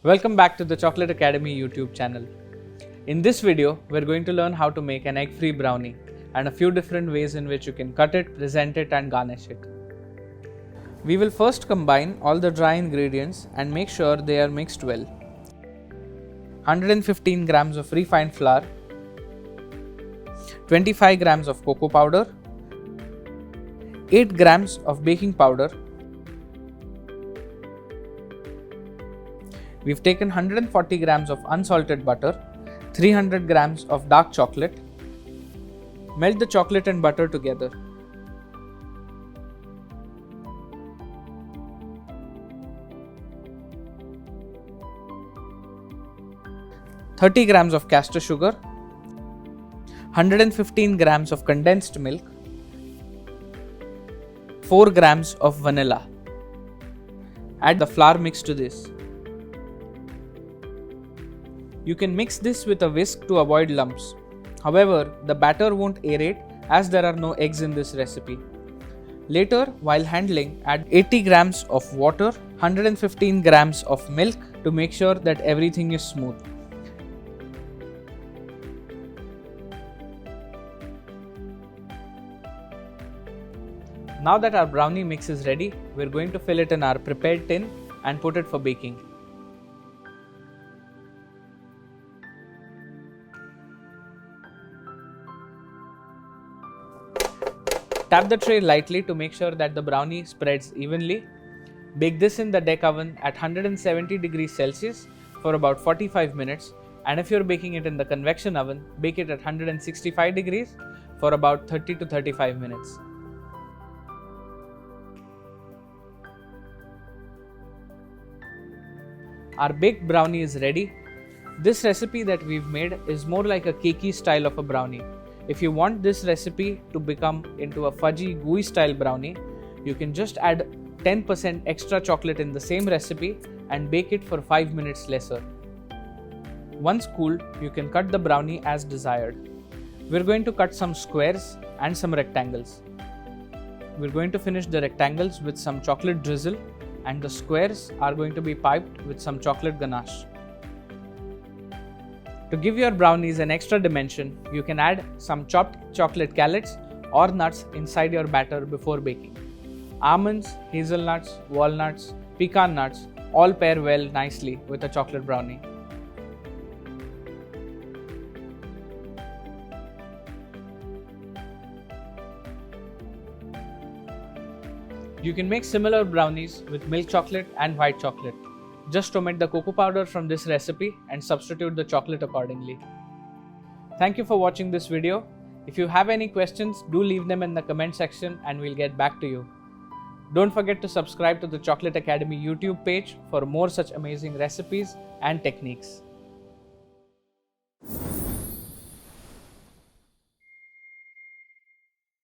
Welcome back to the Chocolate Academy YouTube channel. In this video, we're going to learn how to make an egg-free brownie and a few different ways in which you can cut it, present it and garnish it. We will first combine all the dry ingredients and make sure they are mixed well. 115 grams of refined flour, 25 grams of cocoa powder, 8 grams of baking powder. We've taken 140 grams of unsalted butter, 300 grams of dark chocolate. Melt the chocolate and butter together. ,30 grams of castor sugar, 115 grams of condensed milk, 4 grams of vanilla. Add the flour mix to this. You can mix this with a whisk to avoid lumps. However, the batter won't aerate as there are no eggs in this recipe. Later, while handling, add 80 grams of water, 115 grams of milk to make sure that everything is smooth. Now that our brownie mix is ready, we're going to fill it in our prepared tin and put it for baking. Tap the tray lightly to make sure that the brownie spreads evenly. Bake this in the deck oven at 170 degrees Celsius for about 45 minutes, and if you're baking it in the convection oven, bake it at 165 degrees for about 30 to 35 minutes. Our baked brownie is ready. This recipe that we've made is more like a cakey style of a brownie. If you want this recipe to become into a fudgy, gooey style brownie, you can just add 10% extra chocolate in the same recipe and bake it for 5 minutes lesser. Once cooled, you can cut the brownie as desired. We're going to cut some squares and some rectangles. We're going to finish the rectangles with some chocolate drizzle, and the squares are going to be piped with some chocolate ganache. To give your brownies an extra dimension, you can add some chopped chocolate calyx or nuts inside your batter before baking. Almonds, hazelnuts, walnuts, pecan nuts all pair well nicely with a chocolate brownie. You can make similar brownies with milk chocolate and white chocolate. Just omit the cocoa powder from this recipe and substitute the chocolate accordingly. Thank you for watching this video. If you have any questions, do leave them in the comment section and we'll get back to you. Don't forget to subscribe to the Chocolate Academy YouTube page for more such amazing recipes and techniques.